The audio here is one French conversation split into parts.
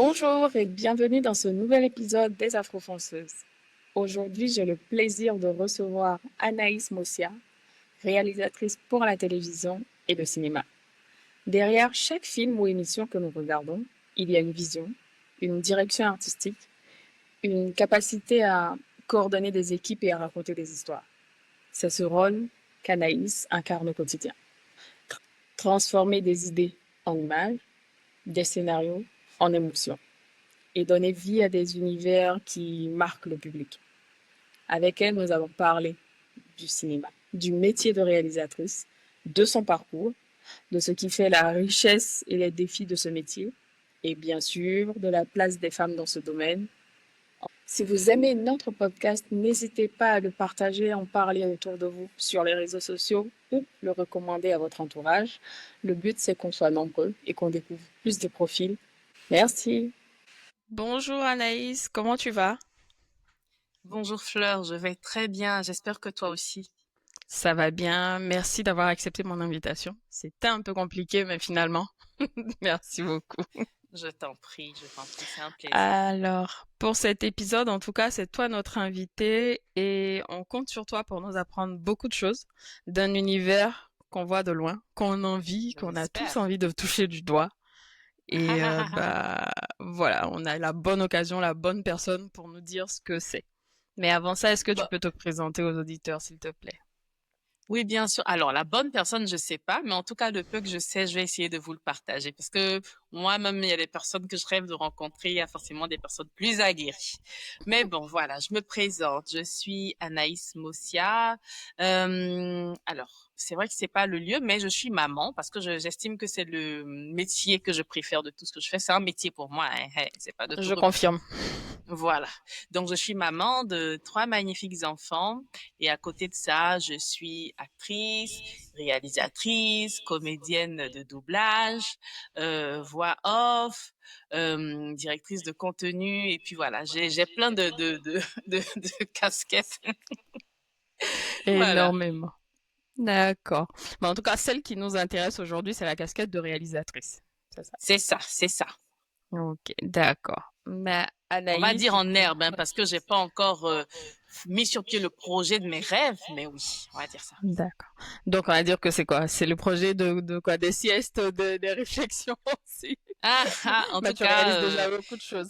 Bonjour et bienvenue dans ce nouvel épisode des Afrofonceuses. Aujourd'hui, j'ai le plaisir de recevoir Anaïs Mossia, réalisatrice pour la télévision et le cinéma. Derrière chaque film ou émission que nous regardons, il y a une vision, une direction artistique, une capacité à coordonner des équipes et à raconter des histoires. C'est ce rôle qu'Anaïs incarne au quotidien. Transformer des idées en images, des scénarios en émotions et donner vie à des univers qui marquent le public. Avec elle, nous avons parlé du cinéma, du métier de réalisatrice, de son parcours, de ce qui fait la richesse et les défis de ce métier, et bien sûr de la place des femmes dans ce domaine. Si vous aimez notre podcast, n'hésitez pas à le partager, en parler autour de vous sur les réseaux sociaux ou le recommander à votre entourage. Le but, c'est qu'on soit nombreux et qu'on découvre plus de profils. Merci. Bonjour Anaïs, comment tu vas? Bonjour Fleur, je vais très bien, j'espère que toi aussi. Ça va bien, merci d'avoir accepté mon invitation. C'était un peu compliqué, mais finalement, merci beaucoup. Je t'en prie, c'est un plaisir. Alors, pour cet épisode, en tout cas, c'est toi notre invité et on compte sur toi pour nous apprendre beaucoup de choses d'un univers qu'on voit de loin, qu'on envie, Je qu'on a tous l'espère. envie de toucher du doigt. Et bah voilà, on a la bonne occasion, la bonne personne pour nous dire ce que c'est. Mais avant ça, est-ce que tu Bon, peux te présenter aux auditeurs, s'il te plaît? oui, bien sûr. Alors, la bonne personne, je sais pas, mais en tout cas, le peu que je sais, je vais essayer de vous le partager parce que moi-même, il y a des personnes que je rêve de rencontrer, il y a forcément des personnes plus aguerries. Mais bon, voilà, je me présente. Je suis Anaïs Mossia. Alors, c'est vrai que c'est pas le lieu, mais je suis maman parce que j'estime que c'est le métier que je préfère de tout ce que je fais. C'est un métier pour moi, hein. Hey, c'est pas de tout Je repos. confirme. Voilà. Donc, je suis maman de trois magnifiques enfants et à côté de ça, je suis actrice, réalisatrice, comédienne de doublage, voix off, directrice de contenu et puis voilà, j'ai plein de casquettes. Voilà. Énormément. D'accord. Mais en tout cas, celle qui nous intéresse aujourd'hui, c'est la casquette de réalisatrice. C'est ça. C'est ça, c'est ça. Ok, d'accord. Mais On va Anaïs, dire du en coup. herbe, hein, parce que j'ai pas encore mis sur pied le projet de mes rêves, mais oui, on va dire ça. D'accord. Donc, on va dire que c'est quoi? C'est le projet de quoi? Des siestes, des réflexions aussi. Ah, ah, en Bah, tout tu cas, réalises déjà beaucoup de choses.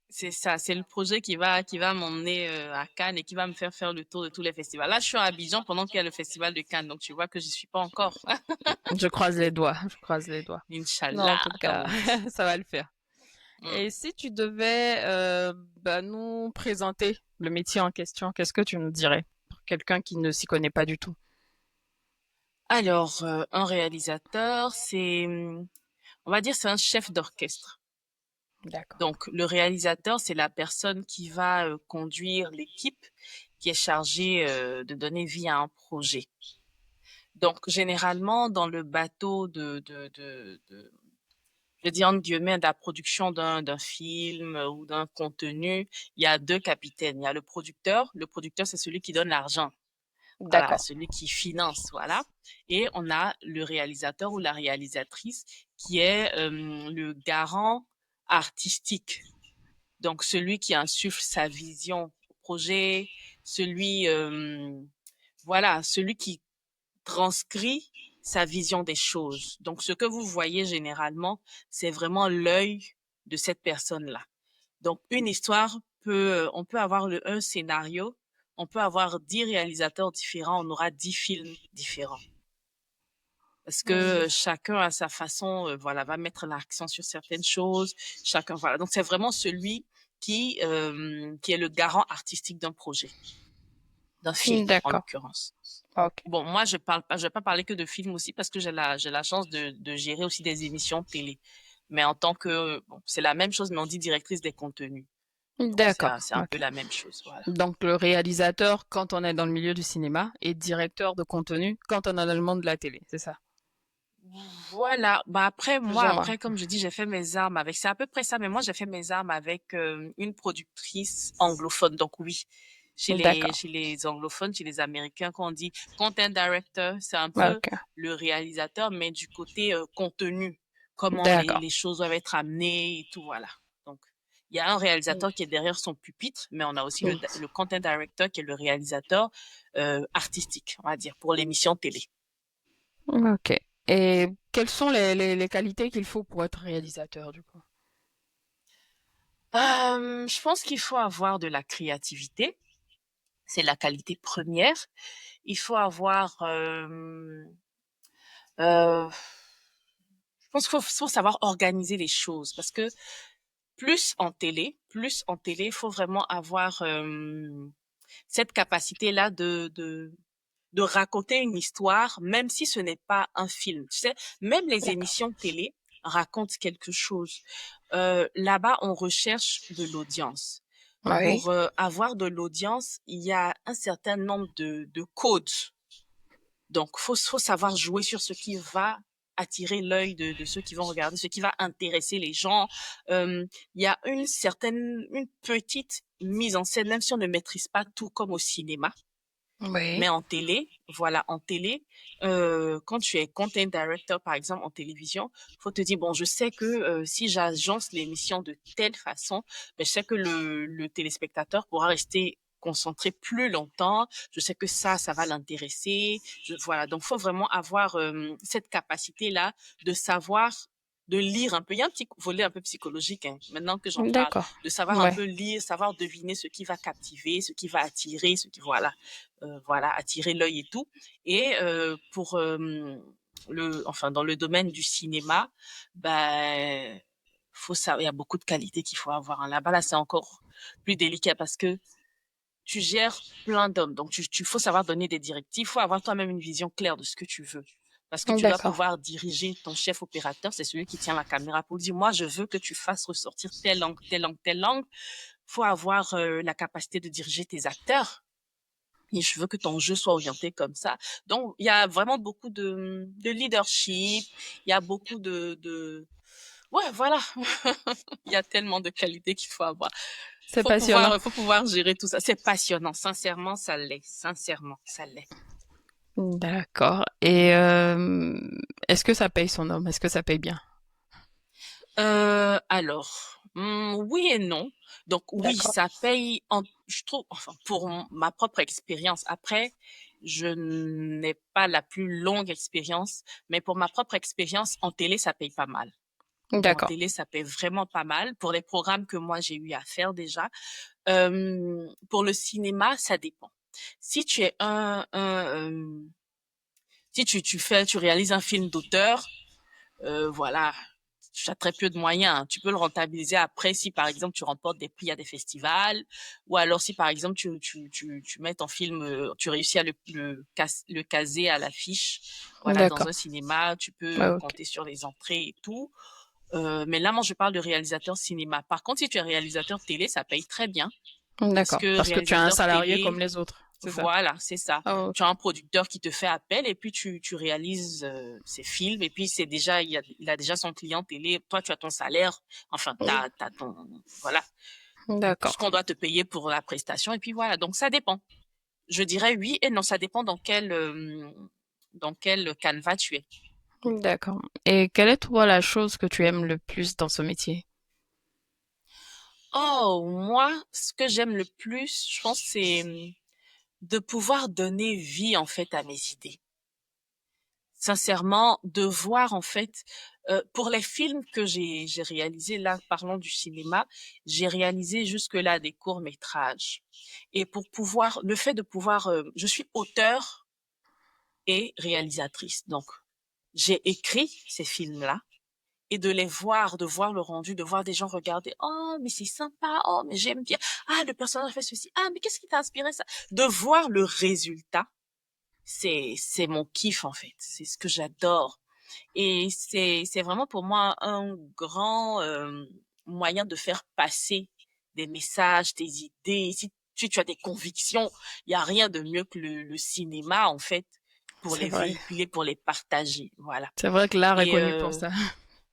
c'est ça, c'est le projet qui va m'emmener à Cannes et qui va me faire faire le tour de tous les festivals. Là, je suis à Abidjan pendant qu'il y a le festival de Cannes, donc tu vois que j'y suis pas encore. Je croise les doigts. Je croise les doigts. Non, en Inch'Allah, tout comme cas, on dit. ça va le faire. Mm. Et si tu devais bah, nous présenter le métier en question, qu'est-ce que tu nous dirais pour quelqu'un qui ne s'y connaît pas du tout? Alors, un réalisateur, on va dire, c'est un chef d'orchestre. D'accord. Donc, le réalisateur, c'est la personne qui va conduire l'équipe qui est chargée de donner vie à un projet. Donc, généralement, dans le bateau je dis entre guillemets, de la production d'un film ou d'un contenu, il y a deux capitaines. Il y a le producteur. Le producteur, c'est celui qui donne l'argent. Voilà, D'accord. celui qui finance, voilà. Et on a le réalisateur ou la réalisatrice qui est le garant artistique. Donc, celui qui insuffle sa vision au projet, celui, voilà, celui qui transcrit sa vision des choses. Donc, ce que vous voyez généralement, c'est vraiment l'œil de cette personne-là. Donc, une histoire on peut avoir un scénario, on peut avoir 10 réalisateurs différents, on aura 10 films différents. Parce que Ok. chacun à sa façon, voilà, va mettre l'accent sur certaines choses. Chacun, voilà. Donc, c'est vraiment celui qui est le garant artistique d'un projet, d'un film, en D'accord. l'occurrence. Ok. Bon, moi, je vais pas parler que de films aussi parce que j'ai la chance de gérer aussi des émissions de télé. Mais en tant que, bon, c'est la même chose, mais on dit directrice des contenus. Donc, D'accord. c'est un peu Ok. la même chose, voilà. Donc le réalisateur quand on est dans le milieu du cinéma et directeur de contenu quand on est dans le monde de la télé, c'est ça? Voilà. Bah après, Plus moi, ou moins. après, comme je dis, j'ai fait mes armes avec, c'est à peu près ça, mais moi, j'ai fait mes armes avec une productrice anglophone. Donc oui, D'accord. chez les anglophones, chez les Américains, quand on dit content director, c'est un peu Ok. le réalisateur, mais du côté contenu. comment D'accord. les choses doivent être amenées et tout, voilà. Donc, il y a un réalisateur qui est derrière son pupitre, mais on a aussi Mm. le content director qui est le réalisateur artistique, on va dire, pour l'émission télé. Ok. Et quelles sont les qualités qu'il faut pour être réalisateur, du coup? Je pense qu'il faut avoir de la créativité, c'est la qualité première. Il faut avoir, euh, je pense faut savoir organiser les choses parce que plus en télé, il faut vraiment avoir cette capacité-là de raconter une histoire, même si ce n'est pas un film. Tu sais, même les D'accord. émissions télé racontent quelque chose. Là-bas, on recherche de l'audience. Oui. Pour avoir de l'audience, il y a un certain nombre de codes. Donc, faut savoir jouer sur ce qui va attirer l'œil de ceux qui vont regarder, ce qui va intéresser les gens. Il y a une petite mise en scène, même si on ne maîtrise pas tout comme au cinéma. Oui. Mais en télé, voilà, en télé, quand tu es content director, par exemple, en télévision, faut te dire, bon, je sais que si j'agence l'émission de telle façon, ben, je sais que le téléspectateur pourra rester concentré plus longtemps. Je sais que ça va l'intéresser. Voilà, donc faut vraiment avoir cette capacité-là de savoir de lire un peu. Il y a un petit volet un peu psychologique, hein, maintenant que j'en parle, D'accord. de savoir un Ouais. peu lire, savoir deviner ce qui va captiver, ce qui va attirer, ce qui, voilà. Voilà, attirer l'œil et tout. Et pour enfin dans le domaine du cinéma, ben faut ça, il y a beaucoup de qualités qu'il faut avoir. Hein. Là-bas, là, c'est encore plus délicat parce que tu gères plein d'hommes, donc tu faut savoir donner des directives, il faut avoir toi-même une vision claire de ce que tu veux. Parce que tu dois D'accord. pouvoir diriger ton chef opérateur, c'est celui qui tient la caméra pour dire, moi, je veux que tu fasses ressortir telle langue, telle langue, telle langue. Faut avoir la capacité de diriger tes acteurs et je veux que ton jeu soit orienté comme ça. Donc, il y a vraiment beaucoup de leadership. Il y a beaucoup ouais, voilà. Il y a tellement de qualités qu'il faut avoir. C'est passionnant. Faut pouvoir gérer tout ça. C'est passionnant. Sincèrement, ça l'est. Sincèrement, ça l'est. D'accord. Et est-ce que ça paye son nom? Est-ce que ça paye bien? Alors, oui et non. Donc oui, D'accord. ça paye. Je trouve, enfin, pour ma propre expérience. Après, je n'ai pas la plus longue expérience, mais pour ma propre expérience en télé, ça paye pas mal. En D'accord. télé, ça paye vraiment pas mal pour les programmes que moi j'ai eu à faire déjà. Pour le cinéma, ça dépend. Si tu es si tu réalises un film d'auteur, voilà, tu as très peu de moyens. Hein. Tu peux le rentabiliser après si, par exemple, tu remportes des prix à des festivals, ou alors si, par exemple, tu mets ton film, tu réussis à le caser à l'affiche, voilà, dans D'accord. un cinéma, tu peux Ouais, ok. compter sur les entrées et tout. Mais là, moi, je parle de réalisateur cinéma. Par contre, si tu es réalisateur télé, ça paye très bien, parce D'accord. que Parce que tu as un réalisateur salarié comme télé, les autres. C'est ça. voilà, c'est ça. Ah, Tu ok. as un producteur qui te fait appel et puis tu réalises ses films et puis c'est déjà il a déjà son client télé. Toi, tu as ton salaire. Enfin, t'as ton voilà ce D'accord. qu'on doit te payer pour la prestation et puis voilà. Donc ça dépend. Je dirais oui et non. Ça dépend dans quel canevas tu es. D'accord. Et quelle est toi la chose que tu aimes le plus dans ce métier? Oh, moi, ce que j'aime le plus, je pense, c'est de pouvoir donner vie en fait à mes idées. Sincèrement, de voir en fait, pour les films que j'ai réalisés, là, parlons du cinéma, j'ai réalisé jusque-là des courts-métrages. Et pour pouvoir, le fait de pouvoir, je suis auteur et réalisatrice. Donc, j'ai écrit ces films-là et de les voir, de voir le rendu, de voir des gens regarder, oh, mais c'est sympa, oh, mais j'aime bien, ah, le personnage fait ceci, ah, mais qu'est-ce qui t'a inspiré ça? De voir le résultat, c'est mon kiff, en fait. C'est ce que j'adore. Et c'est vraiment pour moi un grand moyen de faire passer des messages, des idées. Si tu as des convictions, il y a rien de mieux que le cinéma en fait pour C'est les vrai. véhiculer, pour les partager, voilà. C'est vrai que l'art est Et connu pour ça.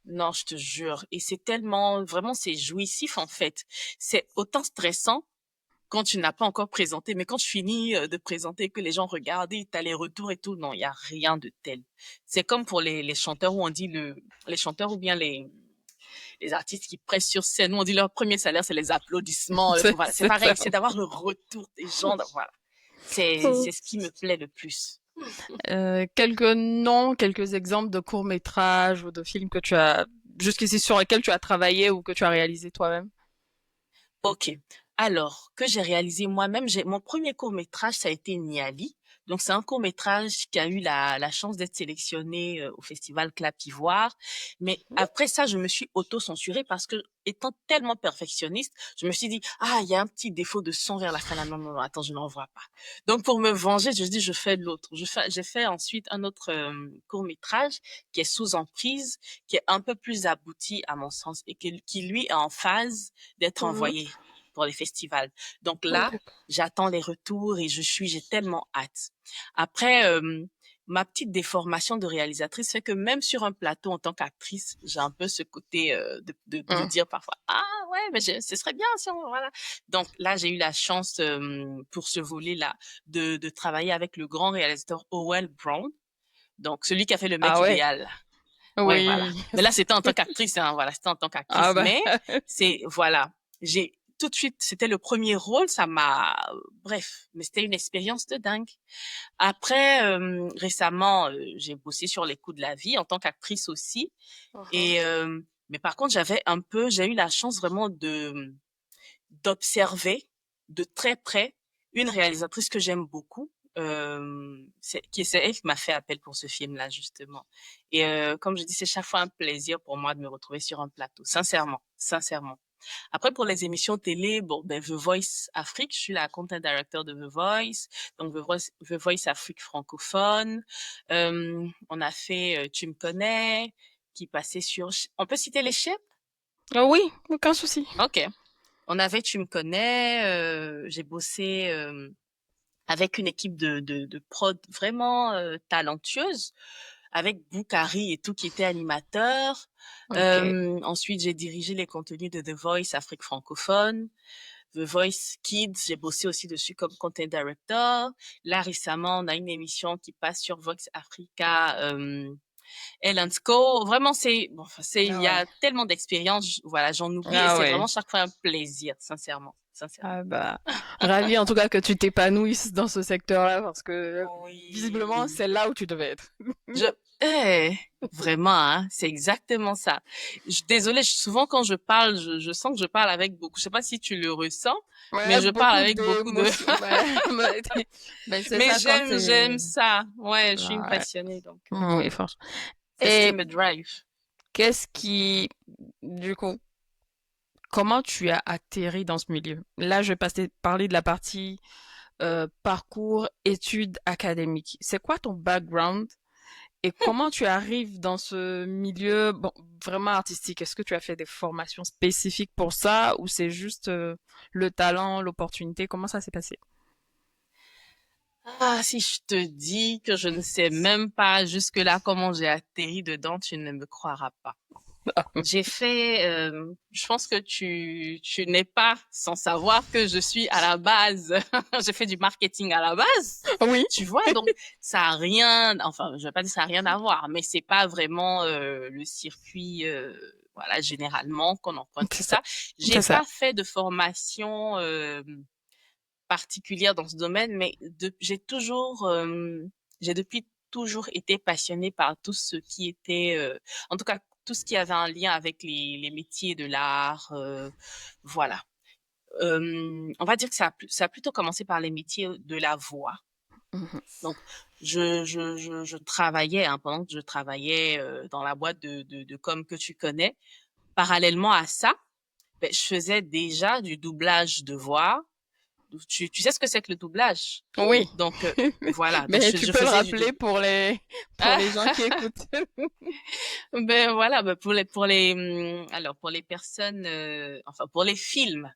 non, je te jure, et c'est tellement vraiment c'est jouissif en fait. C'est autant stressant quand tu n'as pas encore présenté, mais quand tu finis de présenter, que les gens regardent, et t'as les retours et tout, non, il y a rien de tel. C'est comme pour les chanteurs où on dit les chanteurs ou bien les artistes qui pressent sur scène, où on dit leur premier salaire, c'est les applaudissements. Voilà, c'est C'est ça. pareil, c'est d'avoir le retour des gens. Voilà, c'est ce qui me plaît le plus. Quelques noms, quelques exemples de courts-métrages ou de films que tu as, jusqu'ici sur lesquels tu as travaillé ou que tu as réalisé toi-même? Ok. Alors, que j'ai réalisé moi-même, mon premier court-métrage, ça a été Niali. Donc, c'est un court-métrage qui a eu la chance d'être sélectionné au festival Clap Ivoire. Mais après ça, je me suis auto-censurée parce que, étant tellement perfectionniste, je me suis dit, ah, il y a un petit défaut de son vers la fin. Là, non, non, non, attends, je n'en vois pas. Donc, pour me venger, je dis, je fais l'autre. J'ai fait ensuite un autre court-métrage qui est Sous emprise, qui est un peu plus abouti à mon sens et qui lui est en phase d'être Mhm. envoyé pour les festivals. Donc là, Ok. j'attends les retours et j'ai tellement hâte. Après, ma petite déformation de réalisatrice fait que même sur un plateau en tant qu'actrice, j'ai un peu ce côté de Mhm. dire parfois, ah ouais, mais ce serait bien si on, voilà. Donc là, j'ai eu la chance pour ce volet-là de travailler avec le grand réalisateur Howell Brown. Donc celui qui a fait Le Mec Ah ouais. idéal. Ouais, voilà. Oui. Mais là, c'était en tant qu'actrice, hein, voilà, c'était en tant Ah qu'actrice. bah. Mais c'est, voilà, j'ai tout de suite, c'était le premier rôle, ça m'a, bref, mais c'était une expérience de dingue. Après, récemment, j'ai bossé sur Les coups de la vie en tant qu'actrice aussi. Mhm. Et mais par contre, j'ai eu la chance vraiment d'observer de très près une réalisatrice que j'aime beaucoup. C'est elle qui m'a fait appel pour ce film-là, justement. Et comme je dis, c'est chaque fois un plaisir pour moi de me retrouver sur un plateau. Sincèrement, sincèrement. Après, pour les émissions télé, bon, ben, The Voice Afrique, je suis la content director de The Voice, donc The Voice Afrique francophone. On a fait Tu me connais, qui passait sur... On peut citer les chaînes? Ah oui, aucun souci. Ok. On avait Tu me connais, j'ai bossé avec une équipe de prod vraiment talentueuse, avec Boukari et tout qui était animateur. Ok. Ensuite, j'ai dirigé les contenus de The Voice Afrique francophone. The Voice Kids, j'ai bossé aussi dessus comme content director. Là, récemment, on a une émission qui passe sur Vox Africa, Ellen Co. Vraiment, bon, enfin, il Ah y ouais. a tellement d'expérience, voilà, j'en oublie et Ah c'est ouais. vraiment chaque fois un plaisir, sincèrement, sincèrement. Ah bah, ravi en tout cas que tu t'épanouisses dans ce secteur-là parce que visiblement Oui. c'est là où tu devais être. Je, eh, vraiment, hein, c'est exactement ça. Désolée, souvent quand je parle, je sens que je parle avec beaucoup. Je sais pas si tu le ressens, mais Ouais, je parle beaucoup avec beaucoup de. d'émotions. Ouais, ben, c'est Mais ça quand j'aime c'est. ça. Ouais, je suis une Ouais. passionnée, donc Oui, franchement. c'est ce qui Et me drive. qu'est-ce qui, du coup, comment tu as atterri dans ce milieu? Là, je vais parler de la partie parcours, études académiques. C'est quoi ton background et comment tu arrives dans ce milieu bon, vraiment artistique? Est-ce que tu as fait des formations spécifiques pour ça ou c'est juste le talent, l'opportunité? Comment ça s'est passé? Ah, si je te dis que je ne sais même pas jusque-là comment j'ai atterri dedans, tu ne me croiras pas. J'ai fait, je pense que tu n'es pas sans savoir que je suis à la base, j'ai fait du marketing à la base, Oui, tu vois, donc ça a rien, enfin, je vais pas dire ça a rien à voir, mais c'est pas vraiment le circuit, voilà, généralement qu'on emprunte tout c'est ça. ça. J'ai C'est ça. pas fait de formation particulière dans ce domaine, mais j'ai depuis toujours été passionnée par tout ce qui était, en tout cas, tout ce qui avait un lien avec les métiers de l'art, voilà. On va dire que ça a plutôt commencé par les métiers de la voix. Mhm. Donc, je travaillais, hein, pendant que je travaillais dans la boîte de com que tu connais. Parallèlement à ça, ben, je faisais déjà du doublage de voix. Tu sais ce que c'est que le doublage. Oui, Donc, voilà. Donc, mais tu je peux le faisais du rappeler doublage. pour pour les gens qui écoutent. Ben voilà, ben alors pour les personnes, enfin pour les films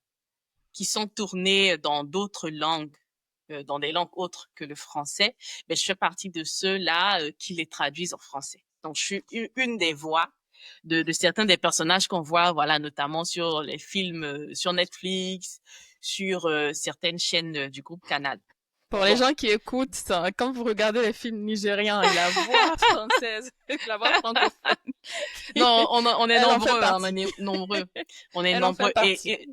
qui sont tournés dans d'autres langues, dans des langues autres que le français, ben je fais partie de ceux-là qui les traduisent en français. Donc je suis une des voix de certains des personnages qu'on voit, voilà, notamment sur les films sur Netflix. sur certaines chaînes du groupe Canal. Pour les Bon, gens qui écoutent, quand vous regardez les films nigériens et la voix française, la voix francophone, non, on est elle en fait nombreux, hein, on partie. est nombreux, on est Elle en fait nombreux. partie.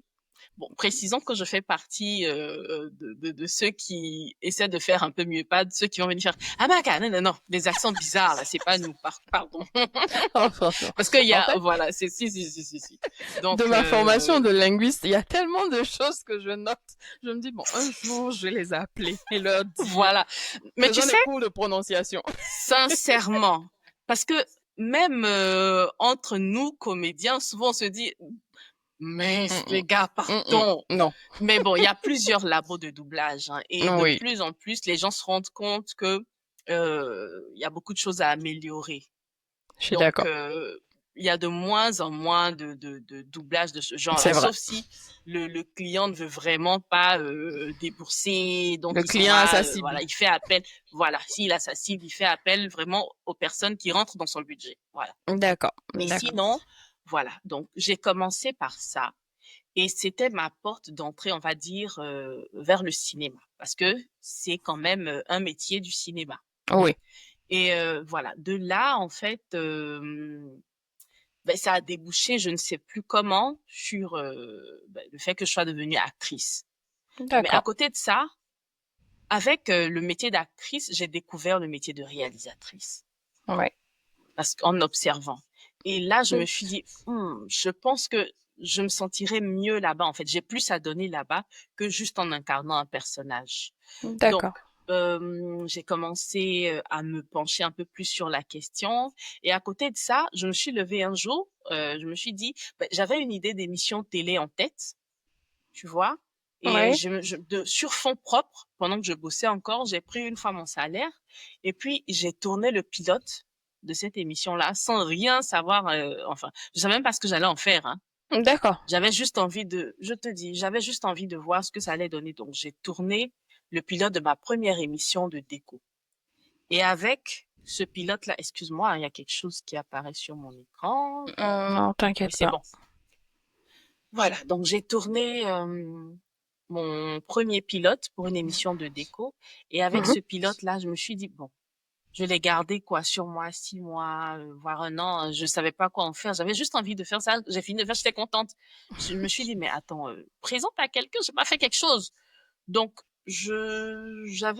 Bon, précisons que je fais partie de ceux qui essaient de faire un peu mieux, pas de ceux qui vont venir faire ah ben non non non, des accents bizarres là, c'est pas nous, pardon. Oh, franchement. Parce qu'il y En a fait, voilà, c'est si. de Donc ma formation de linguiste, il y a tellement de choses que je note. Je me dis, bon, un jour, je vais les appeler et leur dire, voilà. Mais tu faisons sais, des cours de prononciation. sincèrement, parce que même entre nous comédiens, souvent on se dit mais les gars, pardon. Non. Mais bon, il y a plusieurs labos de doublage, hein, et de Oui, plus en plus, les gens se rendent compte que il y a beaucoup de choses à améliorer. je suis Donc, d'accord. il y a de moins en moins de doublage de ce C'est genre-là, vrai. sauf si le client ne veut vraiment pas débourser, donc Le il s'en client a va, sa cible. voilà, il fait appel, voilà, s'il a sa cible, il fait appel vraiment aux personnes qui rentrent dans son budget, voilà. D'accord. Mais D'accord. sinon, voilà, donc j'ai commencé par ça. Et c'était ma porte d'entrée, on va dire, vers le cinéma, parce que c'est quand même un métier du cinéma. Oui. Et voilà, de là, en fait, ben, ça a débouché, je ne sais plus comment, sur ben, le fait que je sois devenue actrice. Mais à D'accord. côté de ça, avec le métier d'actrice, j'ai découvert le métier de réalisatrice, Ouais. parce qu'en observant. Et là, je me suis dit, je pense que je me sentirais mieux là-bas. En fait, j'ai plus à donner là-bas que juste en incarnant un personnage. Donc, D'accord. j'ai commencé à me pencher un peu plus sur la question. Et à côté de ça, je me suis levée un jour, je me suis dit, ben, j'avais une idée d'émission télé en tête, tu vois. Et Ouais. sur fond propre, pendant que je bossais encore, j'ai pris une fois mon salaire et puis j'ai tourné le pilote de cette émission-là sans rien savoir. Enfin, je savais même pas ce que j'allais en faire, hein. D'accord. J'avais juste envie je te dis, j'avais juste envie de voir ce que ça allait donner. Donc, j'ai tourné le pilote de ma première émission de déco. Et avec ce pilote-là, excuse-moi, hein, il y a quelque chose qui apparaît sur mon écran. Non, Oui, t'inquiète c'est pas. bon. Voilà, donc j'ai tourné mon premier pilote pour une émission de déco. Et avec Mhm. ce pilote-là, je me suis dit, bon, je l'ai gardé quoi sur moi 6 mois, voire un an. Je savais pas quoi en faire. J'avais juste envie de faire ça. J'ai fini de faire, j'étais contente. Je me suis dit, mais attends, présente à quelqu'un, j'ai pas fait quelque chose. Donc, j'ai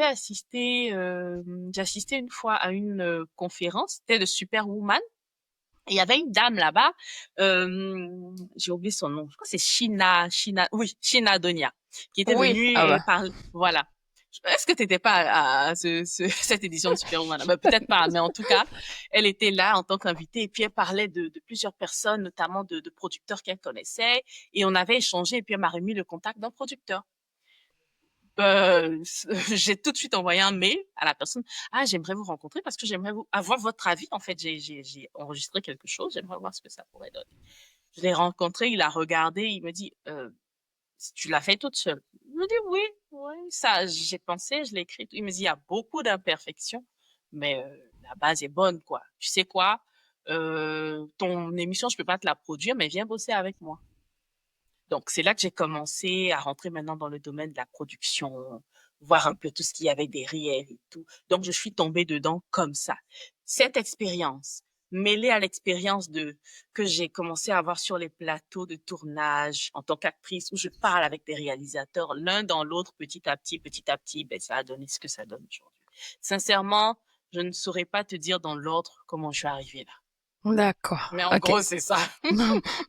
assisté une fois à une conférence, c'était de Superwoman. Et il y avait une dame là-bas, j'ai oublié son nom, je crois que c'est Shina Donia, qui était Oui. Ah venue bah. parler, voilà. Est-ce que t'étais pas à cette édition de Superwoman? Ben, peut-être pas, mais en tout cas, elle était là en tant qu'invitée et puis elle parlait de plusieurs personnes, notamment de producteurs qu'elle connaissait et on avait échangé et puis elle m'a remis le contact d'un producteur. J'ai tout de suite envoyé un mail à la personne. Ah, j'aimerais vous rencontrer parce que j'aimerais avoir votre avis. En fait, j'ai enregistré quelque chose. J'aimerais voir ce que ça pourrait donner. Je l'ai rencontré, il a regardé, il me dit, tu l'as fait toute seule. Je me dis oui, oui, ça, j'ai pensé, je l'ai écrit. Il me dit, il y a beaucoup d'imperfections, mais la base est bonne, quoi. Tu sais quoi? Ton émission, je peux pas te la produire, mais viens bosser avec moi. Donc, c'est là que j'ai commencé à rentrer maintenant dans le domaine de la production, voir un peu tout ce qu'il y avait derrière et tout. Donc, je suis tombée dedans comme ça. Cette expérience, mêlée à l'expérience que j'ai commencé à avoir sur les plateaux de tournage en tant qu'actrice, où je parle avec des réalisateurs, l'un dans l'autre, petit à petit, ben, ça a donné ce que ça donne aujourd'hui. Sincèrement, je ne saurais pas te dire dans l'ordre comment je suis arrivée là. D'accord. Mais en Ok. gros, c'est ça.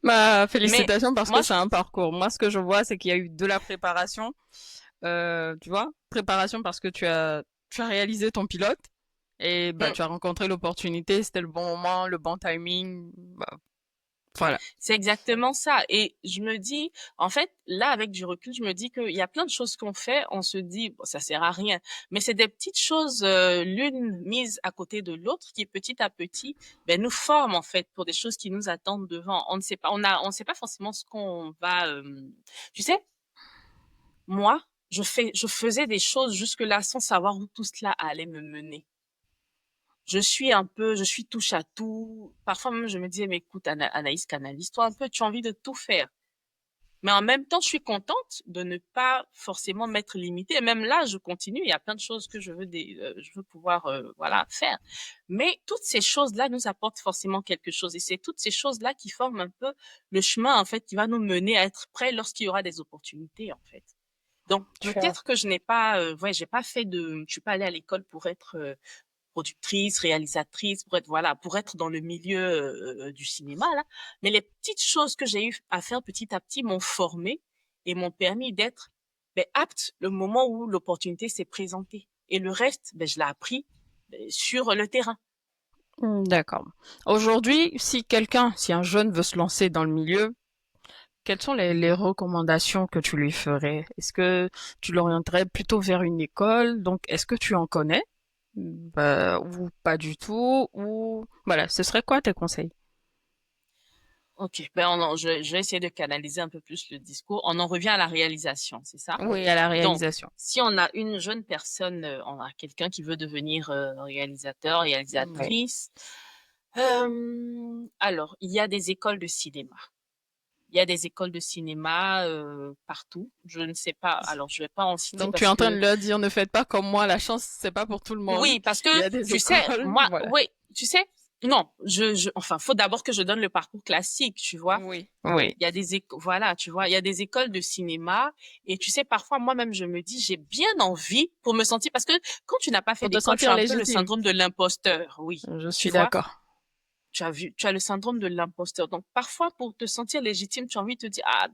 Ma Mais félicitations parce que moi, c'est un parcours. Moi, ce que je vois, c'est qu'il y a eu de la préparation. Tu vois, préparation parce que tu as réalisé ton pilote et bah tu as rencontré l'opportunité. C'était le bon moment, le bon timing. Bah, voilà. c'est exactement ça. Et je me dis, en fait, là, avec du recul, je me dis qu'il y a plein de choses qu'on fait, on se dit, bon, ça sert à rien. Mais c'est des petites choses, l'une mise à côté de l'autre, qui petit à petit, ben, nous forment, en fait, pour des choses qui nous attendent devant. On ne sait pas, on ne sait pas forcément ce qu'on va, tu sais, moi, je faisais des choses jusque-là sans savoir où tout cela allait me mener. Je suis touche à tout. Parfois même, je me disais, mais écoute, Anaïs, canalise-toi un peu, tu as envie de tout faire. Mais en même temps, je suis contente de ne pas forcément m'être limitée. Et même là, je continue. Il y a plein de choses que je veux pouvoir, voilà, faire. Mais toutes ces choses-là nous apportent forcément quelque chose. Et c'est toutes ces choses-là qui forment un peu le chemin, en fait, qui va nous mener à être prêts lorsqu'il y aura des opportunités, en fait. Donc, Tu as... peut-être que je n'ai pas, ouais, j'ai pas fait je suis pas allée à l'école pour être productrice, réalisatrice, pour être voilà, pour être dans le milieu du cinéma là. Mais les petites choses que j'ai eu à faire petit à petit m'ont formée et m'ont permis d'être apte le moment où l'opportunité s'est présentée. Et le reste, je l'ai appris sur le terrain. D'accord. Aujourd'hui, si un jeune veut se lancer dans le milieu, quelles sont les recommandations que tu lui ferais? Est-ce que tu l'orienterais plutôt vers une école? Donc, est-ce que tu en connais? Ou pas du tout? Ou voilà, ce serait quoi tes conseils? Ok, je vais essayer de canaliser un peu plus le discours. On en revient à la réalisation, c'est ça? Oui, à la Donc, réalisation. si on a une jeune personne, on a quelqu'un qui veut devenir réalisateur, Oui. réalisatrice. Alors, il y a des écoles de cinéma. Il y a des écoles de cinéma partout. Je ne sais pas. Alors, je vais pas en citer Donc, tu es parce en train de que leur dire, ne faites pas comme moi, la chance, c'est pas pour tout le monde. oui, parce que Il y a des tu sais, écoles, moi, voilà. oui, tu sais, non, enfin, faut d'abord que je donne le parcours classique, tu vois. Oui. Oui. Il y a voilà, tu vois, il y a des écoles de cinéma et tu sais, parfois moi-même je me dis, j'ai bien envie pour me sentir, parce que quand tu n'as pas fait Pour te d'école, tu sentir as un peu le légitime. syndrome de l'imposteur, oui, Je tu suis vois. d'accord. Tu as le syndrome de l'imposteur. Donc, parfois, pour te sentir légitime, tu as envie de te dire, ah,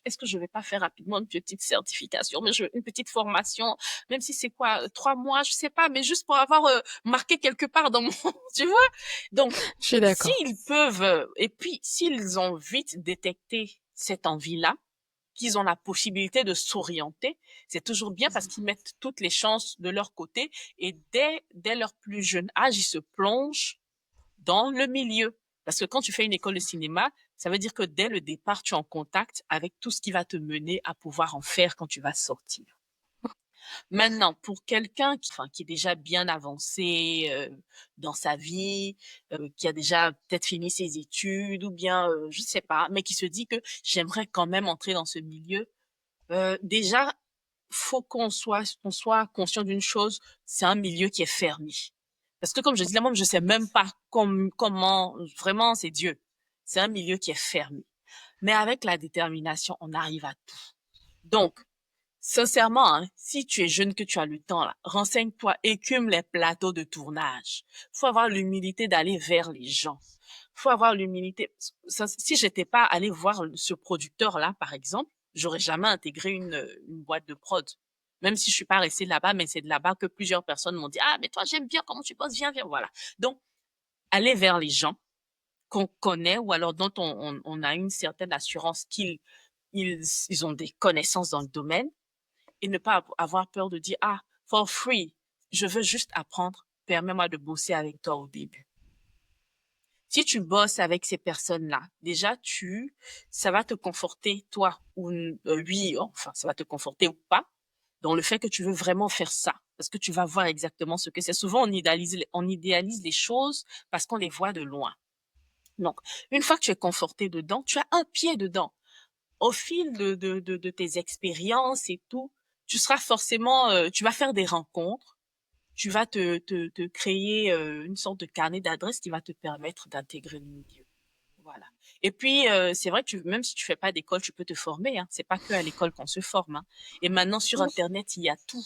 est-ce que je vais pas faire rapidement une petite certification, mais une petite formation, même si c'est quoi, 3 mois, je sais pas, mais juste pour avoir marqué quelque part dans mon, tu vois? Donc, Je suis d'accord. s'ils peuvent, et puis, s'ils ont vite détecté cette envie-là, qu'ils ont la possibilité de s'orienter, c'est toujours bien parce qu'ils mettent toutes les chances de leur côté et dès leur plus jeune âge, ils se plongent dans le milieu. Parce que quand tu fais une école de cinéma, ça veut dire que dès le départ, tu es en contact avec tout ce qui va te mener à pouvoir en faire quand tu vas sortir. Maintenant, pour quelqu'un qui est déjà bien avancé dans sa vie, qui a déjà peut-être fini ses études ou bien, je sais pas, mais qui se dit que j'aimerais quand même entrer dans ce milieu, déjà, faut qu'on soit conscient d'une chose, c'est un milieu qui est fermé. Parce que comme je dis là, moi, je sais même pas comment, vraiment, c'est Dieu. C'est un milieu qui est fermé. Mais avec la détermination, on arrive à tout. Donc, sincèrement, hein, si tu es jeune, que tu as le temps, là, renseigne-toi, écume les plateaux de tournage. Faut avoir l'humilité d'aller vers les gens. Faut avoir l'humilité. Si j'étais pas allé voir ce producteur-là, par exemple, j'aurais jamais intégré une boîte de prod. Même si je suis pas restée là-bas, mais c'est de là-bas que plusieurs personnes m'ont dit, ah, mais toi, j'aime bien comment tu bosses, viens, voilà. Donc, aller vers les gens qu'on connaît ou alors dont on a une certaine assurance ils ont des connaissances dans le domaine et ne pas avoir peur de dire, ah, for free, je veux juste apprendre, permets-moi de bosser avec toi au début. Si tu bosses avec ces personnes-là, déjà, ça va te conforter, toi, ou oui, enfin, ça va te conforter ou pas, dans le fait que tu veux vraiment faire ça. Parce que tu vas voir exactement ce que c'est. Souvent, on idéalise les choses parce qu'on les voit de loin. Donc, une fois que tu es conforté dedans, tu as un pied dedans. Au fil de tes expériences et tout, tu seras forcément, tu vas faire des rencontres, tu vas te créer une sorte de carnet d'adresses qui va te permettre d'intégrer le milieu. Voilà. Et puis, c'est vrai que même si tu fais pas d'école, tu peux te former. Hein. C'est pas que à l'école qu'on se forme. Hein. Et maintenant, sur Internet, il y a tout.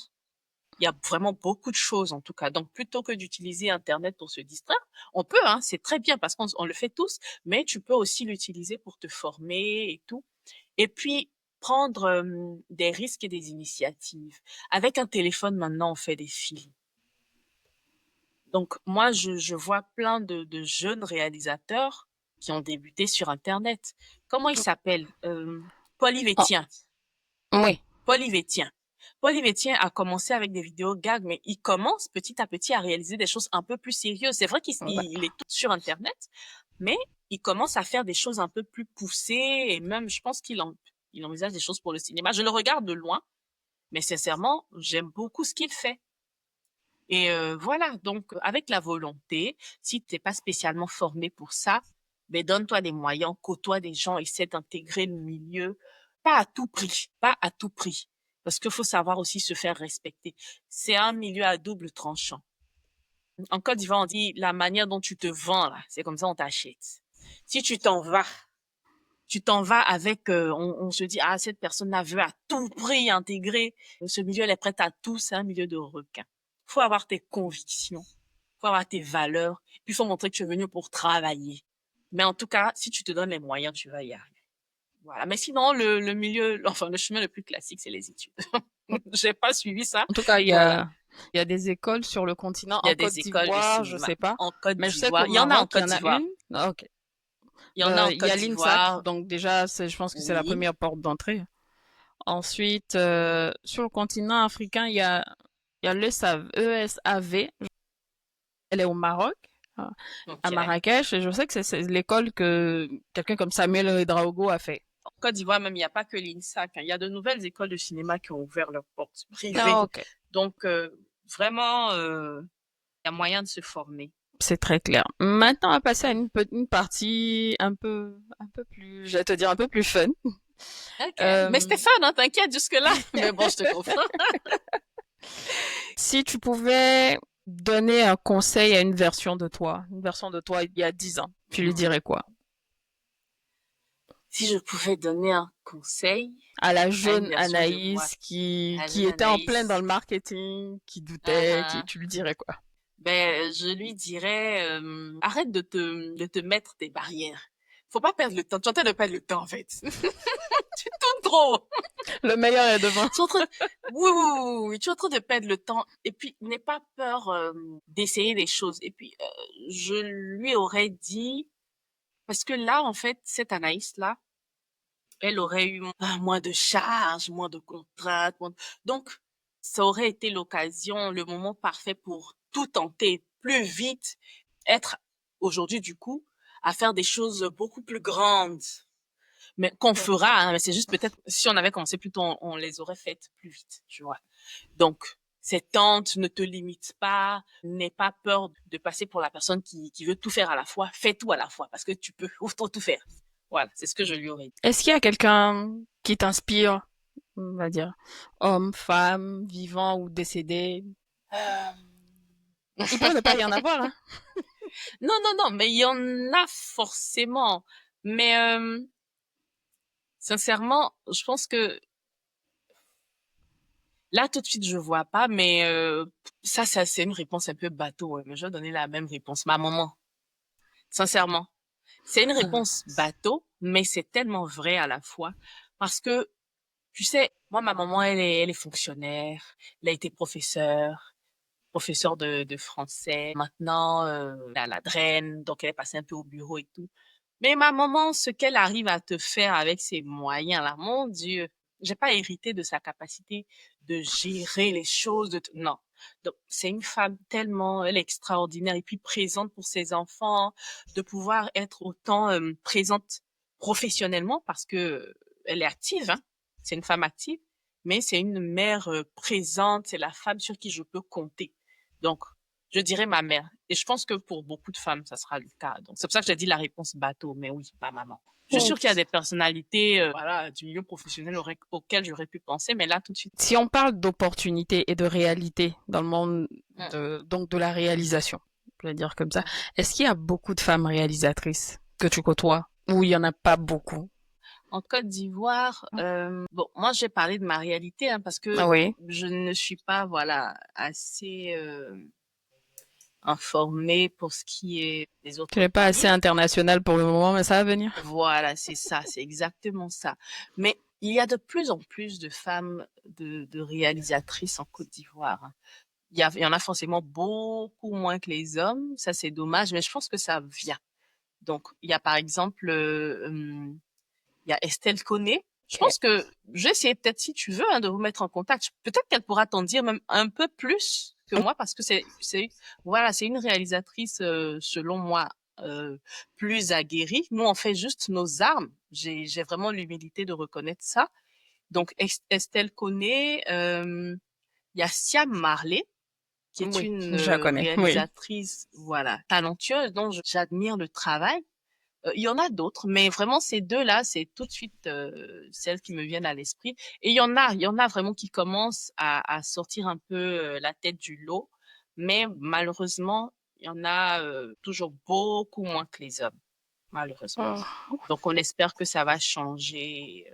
Il y a vraiment beaucoup de choses, en tout cas. Donc, plutôt que d'utiliser Internet pour se distraire, on peut, hein, c'est très bien parce qu'on le fait tous, mais tu peux aussi l'utiliser pour te former et tout. Et puis, prendre des risques et des initiatives. Avec un téléphone, maintenant, on fait des films. Donc, moi, je vois plein de jeunes réalisateurs qui ont débuté sur Internet. Comment il s'appelle Paul Oh, Yvétien. oui. Paul Yvétien. Paul Yvétien a commencé avec des vidéos gags, mais il commence petit à petit à réaliser des choses un peu plus sérieuses. C'est vrai qu'il est tout sur Internet, mais il commence à faire des choses un peu plus poussées et même, je pense il envisage des choses pour le cinéma. Je le regarde de loin, mais sincèrement, j'aime beaucoup ce qu'il fait. Et voilà, donc avec la volonté, si tu n'es pas spécialement formé pour ça, ben donne-toi des moyens, côtoie des gens, essaie d'intégrer le milieu. pas à tout prix, pas à tout prix. Parce qu'il faut savoir aussi se faire respecter. C'est un milieu à double tranchant. En Côte d'Ivoire, on dit la manière dont tu te vends, là, c'est comme ça on t'achète. Si tu t'en vas avec, on se dit, ah, cette personne-là veut à tout prix intégrer ce milieu, elle est prête à tout, c'est un milieu de requins. Faut avoir tes convictions, faut avoir tes valeurs, puis faut montrer que tu es venu pour travailler. Mais en tout cas, si tu te donnes les moyens, tu vas y arriver. Voilà. Mais sinon, le milieu, enfin, le chemin le plus classique, c'est les études. J'ai pas suivi ça. En tout cas, Voilà. il y a des écoles sur le continent. Il y En a Côte des écoles de d'Ivoire, je cinéma sais pas. en Côte Mais je sais qu'au d'Ivoire. Il y en a en Maroc, il y Côte en a d'Ivoire. une. Ah, ok. Il y en a en Il y Côte a l'INSAC, d'Ivoire. donc déjà, je pense que c'est la Oui. première porte d'entrée. Ensuite, sur le continent africain, il y a l'ESAV. Elle est au Maroc, à OK. Marrakech, et je sais que c'est l'école que quelqu'un comme Samuel Ouedraogo a fait. En Côte d'Ivoire, même, il n'y a pas que l'INSAC, hein. Il y a de nouvelles écoles de cinéma qui ont ouvert leurs portes Ah, privées. ok. Donc, vraiment, il y a moyen de se former. C'est très clair. Maintenant, on va passer à une partie un peu plus, je vais te dire un peu plus fun. OK. Mais Euh, c'était fun, hein, t'inquiète jusque-là. Mais bon, je te comprends. Si tu pouvais donner un conseil à une version de toi, il y a 10 ans, tu lui dirais quoi? Si je pouvais donner un conseil À la à une jeune version de moi, Anaïs à qui jeune était en plein dans Anaïs, le marketing, qui doutait, uh-huh, tu lui dirais quoi? ben, je lui dirais, arrête de te mettre des barrières. Faut pas perdre le temps. Tu es en train de perdre le temps, en fait. Tu tournes trop. Le meilleur est devant. Tu es en train, oui, oui, oui, oui, oui, tu es en train de perdre le temps. Et puis, n'aie pas peur, d'essayer des choses. Et puis, je lui aurais dit, parce que là, en fait, cette Anaïs-là, elle aurait eu moins de charges, moins de contraintes. Donc, ça aurait été l'occasion, le moment parfait pour tout tenter plus vite, être aujourd'hui, du coup, à faire des choses beaucoup plus grandes. Mais qu'on fera, hein, mais c'est juste peut-être, si on avait commencé plus tôt, on les aurait faites plus vite, tu vois. Donc, cette tente ne te limite pas, n'aie pas peur de passer pour la personne qui veut tout faire à la fois. Fais tout à la fois, parce que tu peux autant tout faire. Voilà, c'est ce que je lui aurais dit. Est-ce qu'il y a quelqu'un qui t'inspire, on va dire, homme, femme, vivant ou décédé? Euh, Il peut ne pas y en avoir, hein. Non, non, non, mais il y en a forcément. Mais sincèrement, je pense que là, tout de suite, je vois pas, mais ça, c'est une réponse un peu bateau, ouais, mais je vais donner la même réponse. Ma maman, sincèrement. C'est une réponse bateau, mais c'est tellement vrai à la fois. Parce que, tu sais, moi, ma maman, elle est fonctionnaire, elle a été professeure de français. Maintenant, elle est à la draine, donc elle est passée un peu au bureau et tout. Mais ma maman, ce qu'elle arrive à te faire avec ses moyens là, mon Dieu, j'ai pas hérité de sa capacité de gérer les choses. Non. Donc, c'est une femme tellement, elle est extraordinaire et puis présente pour ses enfants, de pouvoir être autant présente professionnellement parce que elle est active, hein. C'est une femme active, mais c'est une mère présente, c'est la femme sur qui je peux compter. Donc, je dirais ma mère. Et je pense que pour beaucoup de femmes, ça sera le cas. Donc, c'est pour ça que j'ai dit la réponse bateau, mais oui, pas maman. Je suis sûre qu'il y a des personnalités, voilà, du milieu professionnel auxquelles j'aurais pu penser, mais là, tout de suite. Si on parle d'opportunités et de réalité dans le monde Mm. donc de la réalisation, je vais dire comme ça, est-ce qu'il y a beaucoup de femmes réalisatrices que tu côtoies ou il y en a pas beaucoup? En Côte d'Ivoire, bon, moi, j'ai parlé de ma réalité, hein, parce Ah que oui. je ne suis pas, voilà, assez informée pour ce qui est des Tu autres n'es pas assez pays. international pour le moment, mais ça va venir. Voilà, c'est ça, c'est exactement ça. Mais il y a de plus en plus de femmes de réalisatrices en Côte d'Ivoire, hein. Il y en a forcément beaucoup moins que les hommes. Ça, c'est dommage, mais je pense que ça vient. Donc, il y a par exemple, il y a Estelle Koné. Je Ok. pense que je vais essayer peut-être, si tu veux, hein, de vous mettre en contact. Peut-être qu'elle pourra t'en dire même un peu plus que moi parce que voilà, c'est une réalisatrice, selon moi, euh, plus aguerrie. Nous, on fait juste nos armes. J'ai vraiment l'humilité de reconnaître ça. Donc, Estelle Koné, il y a Siam Marley, qui est Oui, une je la connais. Oui. réalisatrice, voilà, talentueuse, dont j'admire le travail. Il y en a d'autres, mais vraiment ces deux-là, c'est tout de suite celles qui me viennent à l'esprit. Et il y en a vraiment qui commencent à sortir un peu la tête du lot, mais malheureusement, il y en a toujours beaucoup moins que les hommes, malheureusement. Oh. Donc on espère que ça va changer.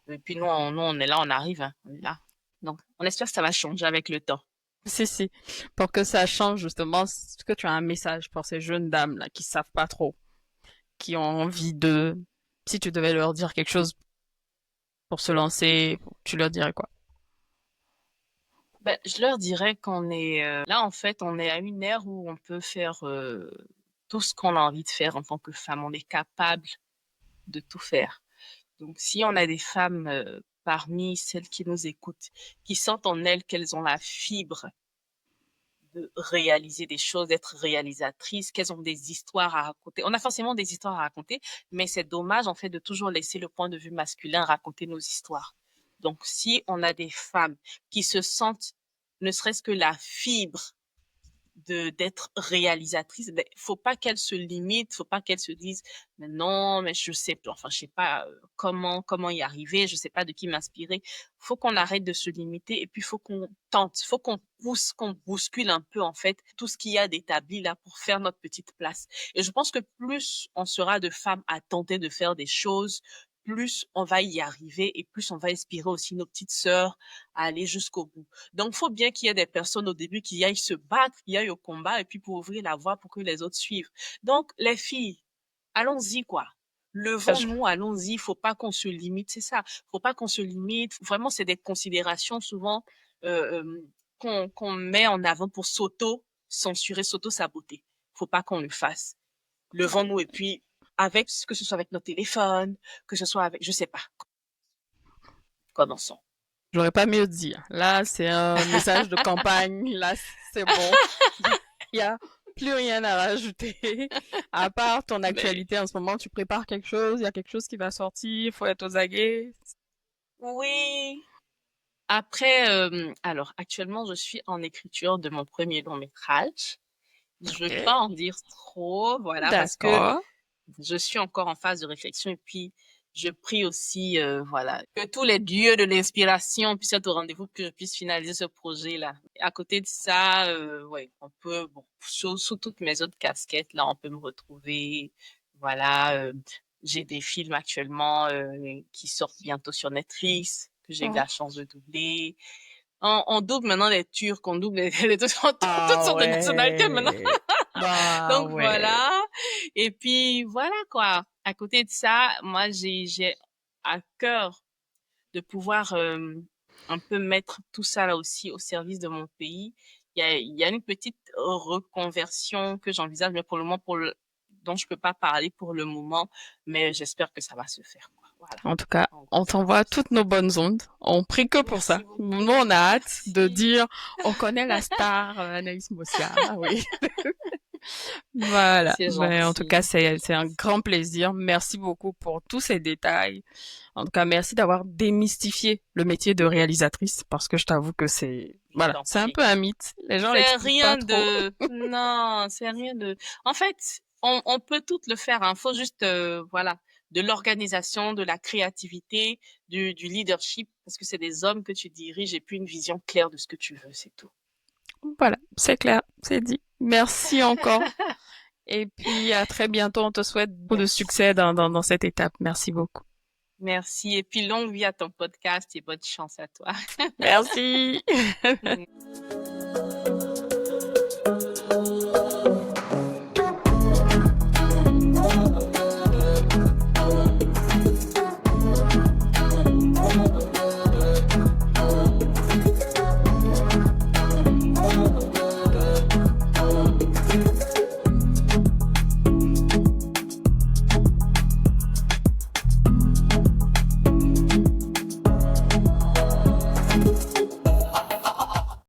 Et puis nous, on est là, on arrive, hein, on est là. Donc on espère que ça va changer avec le temps. Si, si. Pour que ça change, justement, est-ce que tu as un message pour ces jeunes dames là qui savent pas trop, qui ont envie de... Si tu devais leur dire quelque chose pour se lancer, tu leur dirais quoi? Ben, je leur dirais qu'on est là, en fait, on est à une ère où on peut faire tout ce qu'on a envie de faire en tant que femme. On est capable de tout faire. Donc, si on a des femmes parmi celles qui nous écoutent, qui sentent en elles qu'elles ont la fibre de réaliser des choses, d'être réalisatrices, qu'elles ont des histoires à raconter. On a forcément des histoires à raconter, mais c'est dommage, en fait, de toujours laisser le point de vue masculin raconter nos histoires. Donc, si on a des femmes qui se sentent, ne serait-ce que la fibre d'être réalisatrice, ben, faut pas qu'elle se limite, faut pas qu'elle se dise mais non, mais je sais pas, enfin je sais pas comment y arriver, je sais pas de qui m'inspirer. Faut qu'on arrête de se limiter et puis faut qu'on tente, faut qu'on pousse, qu'on bouscule un peu en fait tout ce qu'il y a d'établi là pour faire notre petite place. Et je pense que plus on sera de femmes à tenter de faire des choses, plus on va y arriver et plus on va inspirer aussi nos petites sœurs à aller jusqu'au bout. Donc, faut bien qu'il y ait des personnes au début qui aillent se battre, qui aillent au combat, et puis pour ouvrir la voie pour que les autres suivent. Donc, les filles, allons-y, quoi. Ah, je- Levons-nous, allons-y. Faut pas qu'on se limite, c'est ça. Faut pas qu'on se limite. Vraiment, c'est des considérations souvent qu'on met en avant pour s'auto-censurer, s'auto-saboter. Faut pas qu'on le fasse. Levons-nous et puis que ce soit avec nos téléphones, que ce soit avec, je sais pas, commençons. J'aurais pas mieux dire. Là, c'est un message de campagne. Là, c'est bon. Il y a plus rien à rajouter. À part ton Mais actualité en ce moment, tu prépares quelque chose, il y a quelque chose qui va sortir, il faut être aux aguets. oui. Après, alors actuellement, je suis en écriture de mon premier long métrage. Je veux Ok. pas en dire trop, voilà, parce que D'accord. je suis encore en phase de réflexion et puis je prie aussi, voilà, que tous les dieux de l'inspiration puissent être au rendez-vous, que je puisse finaliser ce projet-là. À côté de ça, ouais, on peut, bon, sous toutes mes autres casquettes, là, on peut me retrouver. Voilà, j'ai des films actuellement qui sortent bientôt sur Netflix, que j'ai eu Oh. la chance de doubler. On double maintenant les Turcs, on double toutes Ah sortes de nationalités maintenant. ouais. Bah Donc ouais. voilà. Et puis voilà quoi. À côté de ça, moi j'ai à cœur de pouvoir un peu mettre tout ça là aussi au service de mon pays. Il y a une petite reconversion que j'envisage, mais pour le moment, dont je peux pas parler pour le moment, mais j'espère que ça va se faire, quoi. Voilà. En tout cas, En gros, on ça va t'envoie se faire. toutes nos bonnes ondes. On prie que pour ça. Merci Nous, beaucoup. on a hâte de Merci. dire, on connaît la star Anaïs Mosia. Ah oui. Voilà. C'est Ben, en tout cas, gentil. c'est un grand plaisir. Merci beaucoup pour tous ces détails. En tout cas, merci d'avoir démystifié le métier de réalisatrice parce que je t'avoue que Je voilà, t'en c'est un prie. peu un mythe. Les gens C'est l'expliquent pas rien trop. de... Non, c'est rien de... En fait, on peut tout le faire. Il faut juste, voilà, de l'organisation, de la créativité, du leadership, parce que c'est des hommes que tu diriges et puis une vision claire de ce que tu veux, c'est tout. Voilà, c'est clair, c'est dit. Merci encore. Et puis, à très bientôt. On te souhaite beaucoup de Merci. succès dans cette étape. Merci beaucoup. Merci. Et puis longue vie à ton podcast et bonne chance à toi. Merci.